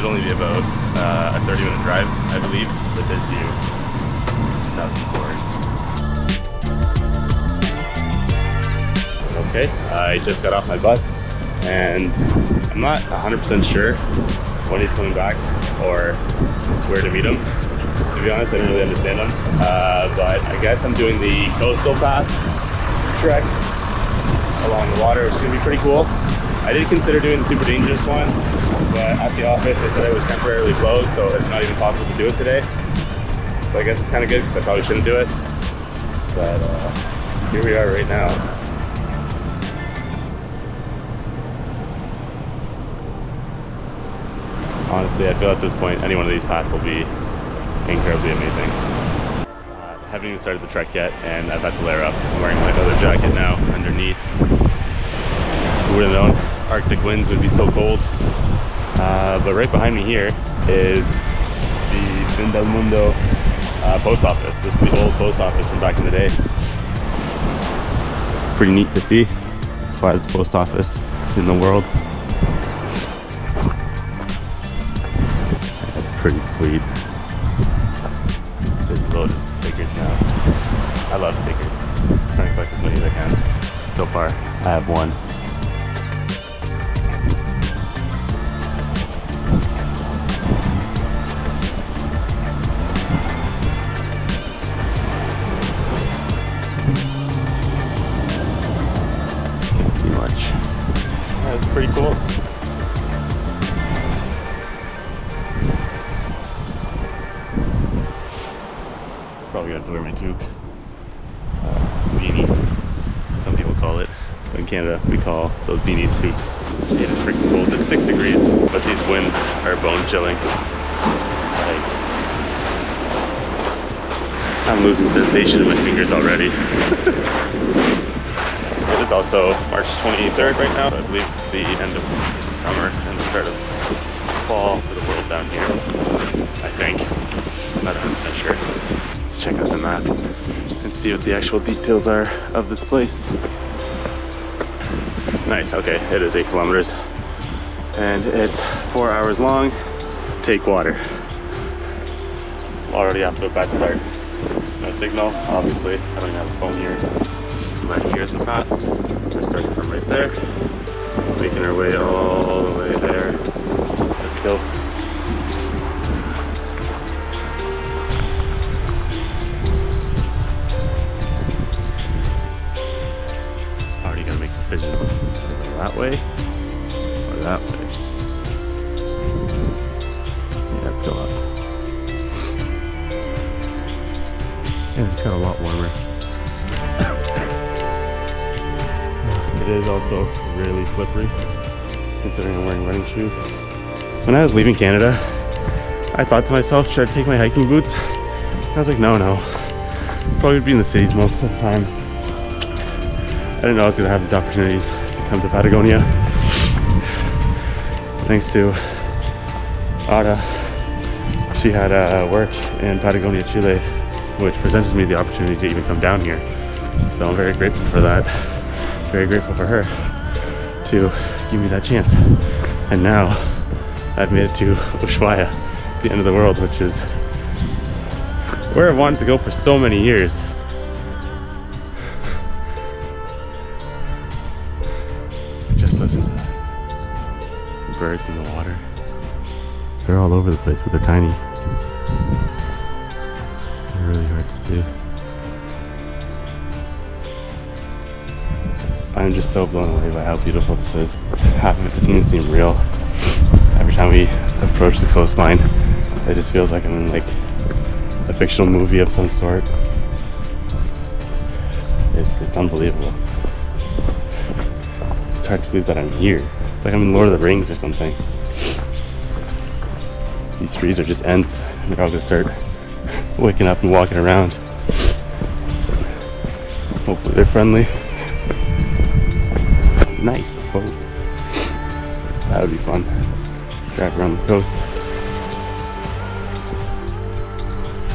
should only be about a 30-minute drive, I believe, with this view. That would be boring. Okay, I just got off my bus and I'm not 100% sure when he's coming back or where to meet him. To be honest, I don't really understand him, but I guess I'm doing the coastal path trek along the water, which is gonna be pretty cool. I did consider doing the super dangerous one, but at the office they said it was temporarily closed, so it's not even possible to do it today. So I guess it's kind of good because I probably shouldn't do it. But here we are right now. Honestly, I feel at this point any one of these paths will be incredibly amazing. I haven't even started the trek yet, and I've had to layer up. I'm wearing my leather jacket now underneath. Who would have known Arctic winds would be so cold? But right behind me here is the Mundo post office. This is the old post office from back in the day. It's pretty neat to see. Quietest post office in the world. That's pretty sweet. Just loaded with stickers now. I love stickers. I'm trying to collect as many as I can. So far, I have one. That's pretty cool. Probably gonna have to wear my toque. Beanie, some people call it. In Canada, we call those beanies toques. It is freaking cold. It's 6 degrees, but these winds are bone chilling. Like, I'm losing sensation in my fingers already. It is also March 23rd right now. I believe it's the end of summer and the start of fall for the world down here. I think. I'm not 100% sure. Let's check out the map and see what the actual details are of this place. Nice, okay, it is 8 kilometers. And it's 4 hours long. Take water. Already off to a bad start. No signal, obviously. I don't even have a phone here. But here's the path. We're starting from right there, making our way all the way there. Let's go. Already gotta make decisions. Go that way or that way. Yeah, let's go up. Yeah, it's got a lot warmer. It is also really slippery, considering I'm wearing running shoes. When I was leaving Canada, I thought to myself, should I take my hiking boots? I was like, no. Probably would be in the cities most of the time. I didn't know I was gonna have these opportunities to come to Patagonia. Thanks to Ada. She had work in Patagonia, Chile, which presented me the opportunity to even come down here. So I'm very grateful for that. Very grateful for her to give me that chance. And now I've made it to Ushuaia, the end of the world, which is where I've wanted to go for so many years. Just listen to that. The birds in the water. They're all over the place, but they're tiny. They're really hard to see. I'm just so blown away by how beautiful this is. Half of it doesn't even seem real. Every time we approach the coastline, it just feels like I'm in like a fictional movie of some sort. It's unbelievable. It's hard to believe that I'm here. It's like I'm in Lord of the Rings or something. These trees are just ants, and they're all gonna start waking up and walking around. Hopefully they're friendly. Nice boat. That would be fun. Drive around the coast.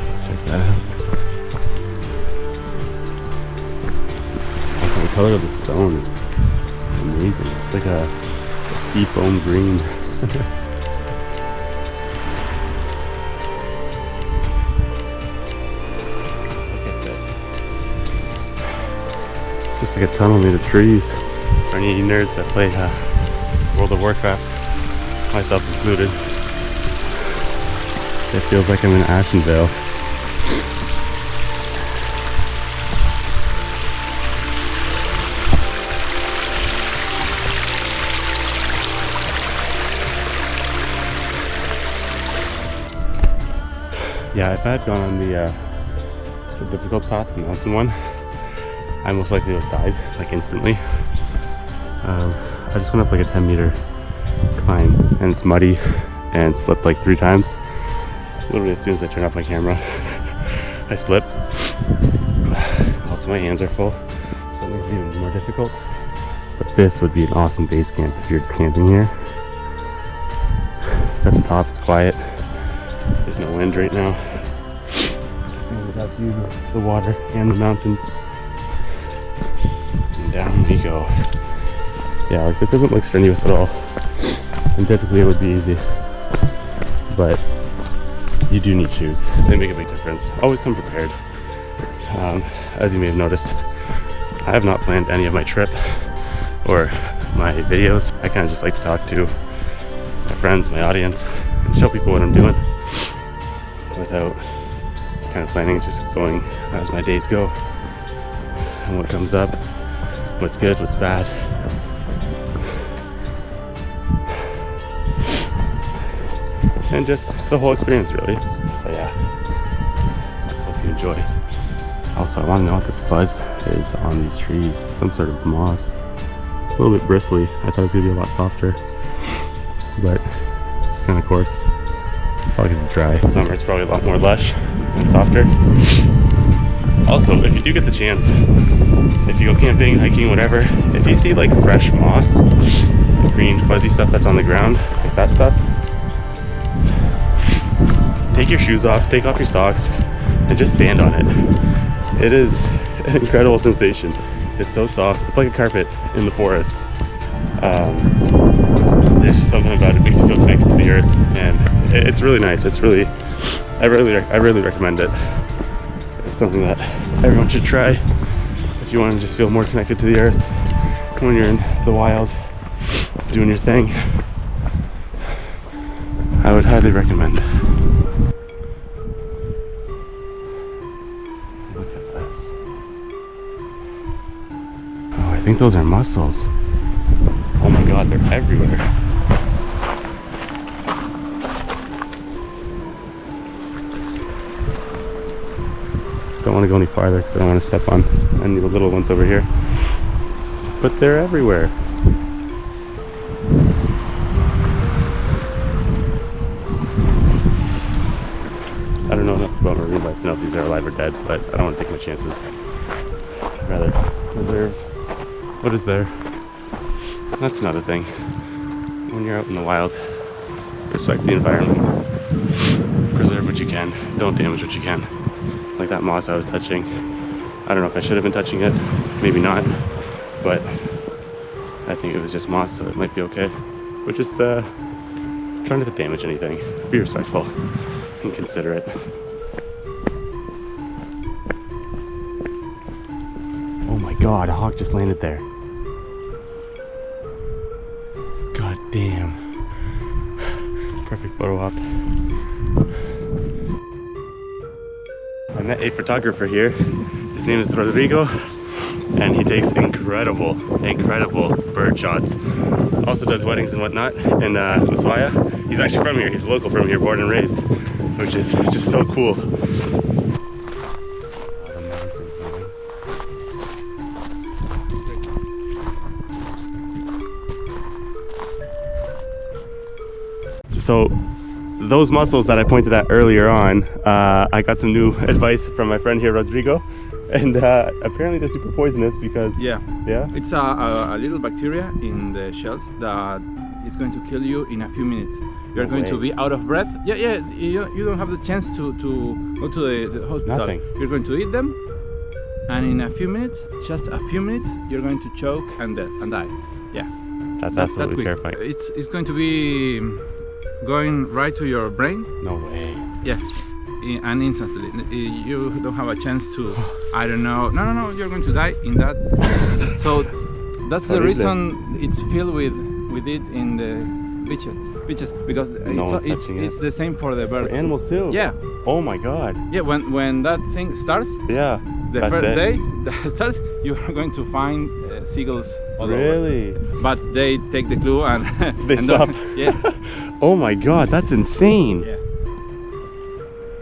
Let's check that out. Also, the color of the stone is amazing. It's like a sea foam green. It's like a tunnel made of trees. For any nerds that play World of Warcraft, myself included, it feels like I'm in Ashenvale. Yeah, if I had gone on the difficult path, the mountain one, I most likely would have died, like instantly. I just went up like a 10-meter climb, and it's muddy, and slipped like 3 times. Literally as soon as I turned off my camera, I slipped. Also, my hands are full, so it makes it even more difficult. But this would be an awesome base camp if you're just camping here. It's at the top, it's quiet. There's no wind right now. And we've got views of the water and the mountains. And down we go. Yeah, like this doesn't look strenuous at all. And typically it would be easy. But you do need shoes. They make a big difference. Always come prepared. As you may have noticed, I have not planned any of my trip or my videos. I kind of just like to talk to my friends, my audience, and show people what I'm doing without kind of planning. It's just going as my days go and what comes up, what's good, what's bad. And just the whole experience, really. So yeah, hope you enjoy. Also, I want to know what this fuzz is on these trees. It's some sort of moss. It's a little bit bristly. I thought it was going to be a lot softer, but it's kind of coarse. Probably because it's dry. Summer it's probably a lot more lush and softer. Also, if you do get the chance, if you go camping, hiking, whatever, if you see like fresh moss, green fuzzy stuff that's on the ground, like that stuff, take your shoes off, take off your socks, and just stand on it. It is an incredible sensation. It's so soft. It's like a carpet in the forest. There's just something about it that makes you feel connected to the earth, and it's really nice. It's really, I really recommend it. It's something that everyone should try if you want to just feel more connected to the earth when you're in the wild, doing your thing. I would highly recommend. Look at this. Oh, I think those are mussels. Oh my god, they're everywhere. Don't want to go any farther because I don't want to step on any of the little ones over here. But they're everywhere. I don't know enough about marine life to know if these are alive or dead, but I don't want to take my chances. I'd rather preserve what is there. That's another thing. When you're out in the wild, respect the environment. Preserve what you can. Don't damage what you can. Like that moss I was touching. I don't know if I should have been touching it. Maybe not. But I think it was just moss, so it might be okay. But just try not to damage anything. Be respectful and considerate. Oh my god, a hawk just landed there. God damn. Perfect photo op. I met a photographer here. His name is Rodrigo, and he takes incredible bird shots. Also does weddings and whatnot in Ushuaia. He's actually from here. He's a local from here, born and raised, which is just so cool. So those mussels that I pointed at earlier on, I got some new advice from my friend here, Rodrigo, and apparently they're super poisonous because it's a little bacteria in the shells that is going to kill you in a few minutes. You're going to be out of breath. You don't have the chance to go to the hospital. Nothing. You're going to eat them, and in a few minutes, just a few minutes, you're going to choke and die. Yeah, That's absolutely terrifying. It's going to be going right to your brain. No way. Yeah, and instantly. You don't have a chance to, I don't know, no, you're going to die in that. So that's the reason it's filled with it in the beaches, because it's the same for the birds. For animals too? Yeah. Oh my god. Yeah, when that thing starts, yeah, the first day that starts, you're going to find seagulls all really over. But they take the clue and they stop. Yeah. Oh my god, that's insane. Yeah.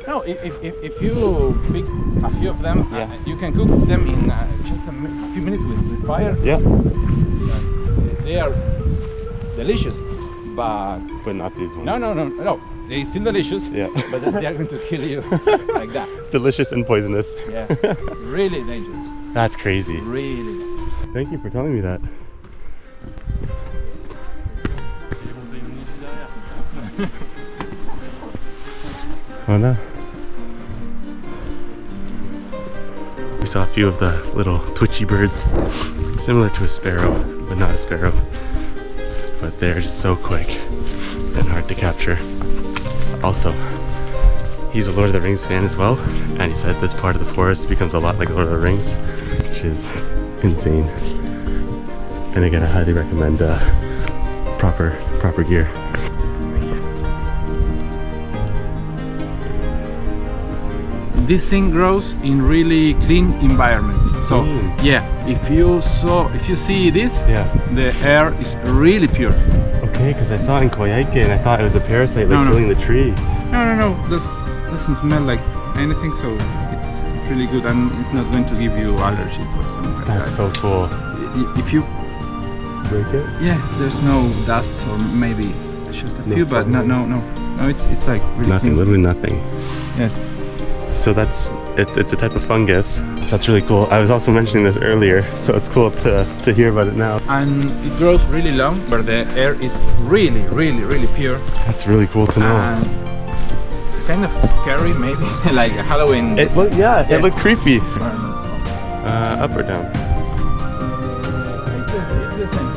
No, if you pick a few of them, you can cook them in just a few minutes with fire. Yeah. They are delicious, but not these ones. No. They're still delicious. Yeah. But they are going to kill you like that. Delicious and poisonous. Yeah. Really dangerous. That's crazy. Really. Thank you for telling me that. Oh no. We saw a few of the little twitchy birds, similar to a sparrow, but not a sparrow. But they're just so quick and hard to capture. Also, he's a Lord of the Rings fan as well, and he said this part of the forest becomes a lot like Lord of the Rings, which is insane. And again, I highly recommend proper gear. This thing grows in really clean environments. So yeah, if you see this, the air is really pure. Okay, because I saw it in Coyhaique and I thought it was a parasite killing the tree. No. That doesn't smell like anything, so it's really good, and it's not going to give you allergies or something like that. That's so cool. If you break it? Yeah, there's no dust or maybe just a few, but no, it's like really nothing, clean. Literally nothing. Yes. So it's a type of fungus. So that's really cool. I was also mentioning this earlier, so it's cool to hear about it now. And it grows really long, where the air is really pure. That's really cool to know. And kind of scary, maybe, like a Halloween. It looked creepy. Up or down?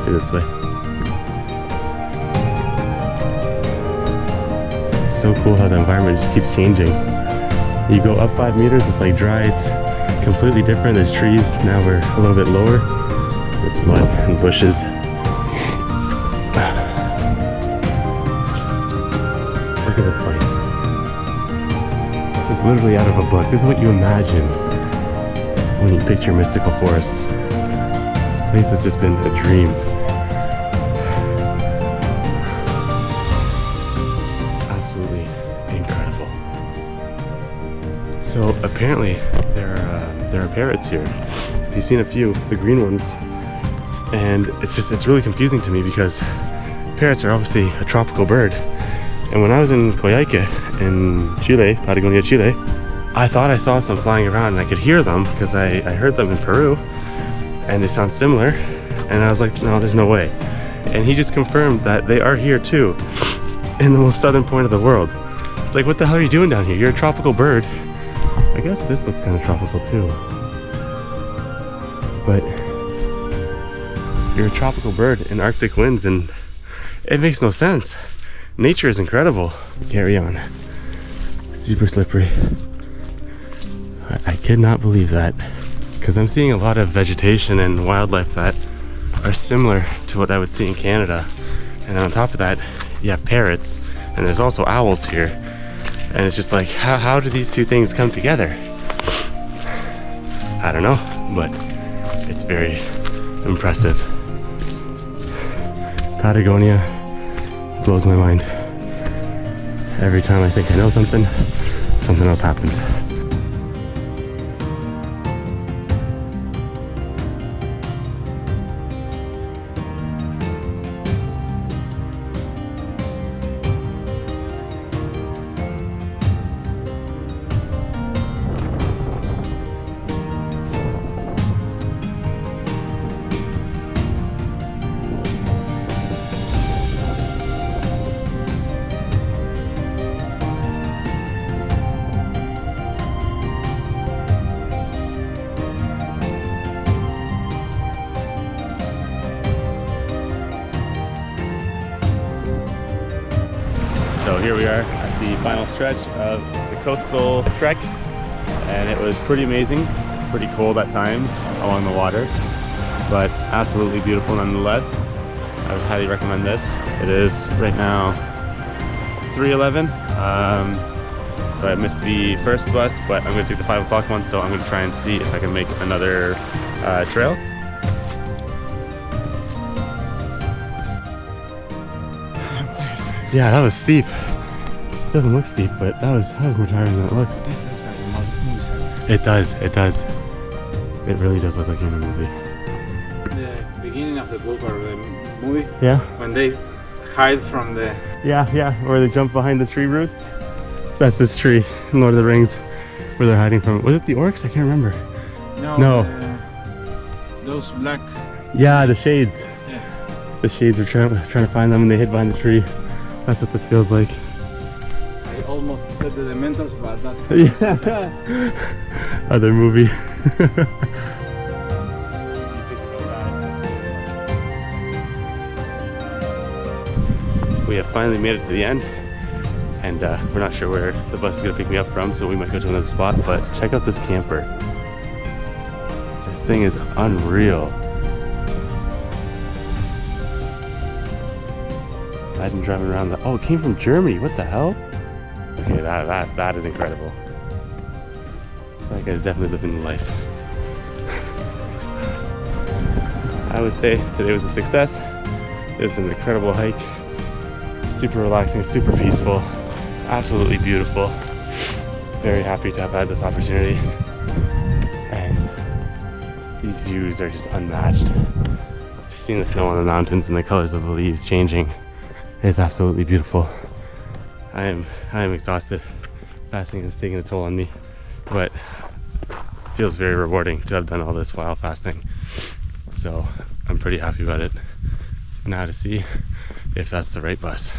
See this way. It's so cool how the environment just keeps changing. You go up 5 meters, it's like dry, it's completely different. There's trees, now we're a little bit lower. It's mud and bushes. Look at this place. This is literally out of a book. This is what you imagine when you picture mystical forests. This place has just been a dream. Absolutely incredible. So apparently there are parrots here. You've seen a few, the green ones, and it's really confusing to me because parrots are obviously a tropical bird. And when I was in Coyhaique in Chile, Patagonia, Chile, I thought I saw some flying around and I could hear them because I heard them in Peru and they sound similar, and I was like, no, there's no way. And he just confirmed that they are here too, in the most southern point of the world. It's like, what the hell are you doing down here? You're a tropical bird. I guess this looks kind of tropical too. But you're a tropical bird in Arctic winds, and it makes no sense. Nature is incredible. Carry on. Super slippery. I could not believe that, because I'm seeing a lot of vegetation and wildlife that are similar to what I would see in Canada. And then on top of that, you have parrots, and there's also owls here. And it's just like, how do these two things come together? I don't know, but it's very impressive. Patagonia blows my mind. Every time I think I know something, something else happens. So here we are at the final stretch of the coastal trek, and it was pretty amazing, pretty cold at times along the water, but absolutely beautiful nonetheless. I would highly recommend this. It is right now 3:11, so I missed the first bus, but I'm going to take the 5 o'clock one, so I'm going to try and see if I can make another trail. Yeah, that was steep. It doesn't look steep, but that was more tiring than it looks. It does. It really does look like you're in a movie. The beginning of the book or the movie. Yeah. When they hide from the. Yeah, where they jump behind the tree roots. That's this tree in Lord of the Rings, where they're hiding from. Was it the orcs? I can't remember. No. Those black. Yeah, the shades. Yeah. The shades are trying to find them, and they hid behind the tree. That's what this feels like. I almost said the Dementors, but that's yeah. Other movie. We have finally made it to the end, and we're not sure where the bus is going to pick me up from, so we might go to another spot. But check out this camper. This thing is unreal. Imagine driving around the. Oh, it came from Germany. What the hell? Okay, that is incredible. That guy's definitely living the life. I would say today was a success. It was an incredible hike. Super relaxing, super peaceful, absolutely beautiful. Very happy to have had this opportunity. And these views are just unmatched. Just seeing the snow on the mountains and the colors of the leaves changing. It's absolutely beautiful. I am exhausted. Fasting is taking a toll on me, but it feels very rewarding to have done all this while fasting. So I'm pretty happy about it. Now to see if that's the right bus.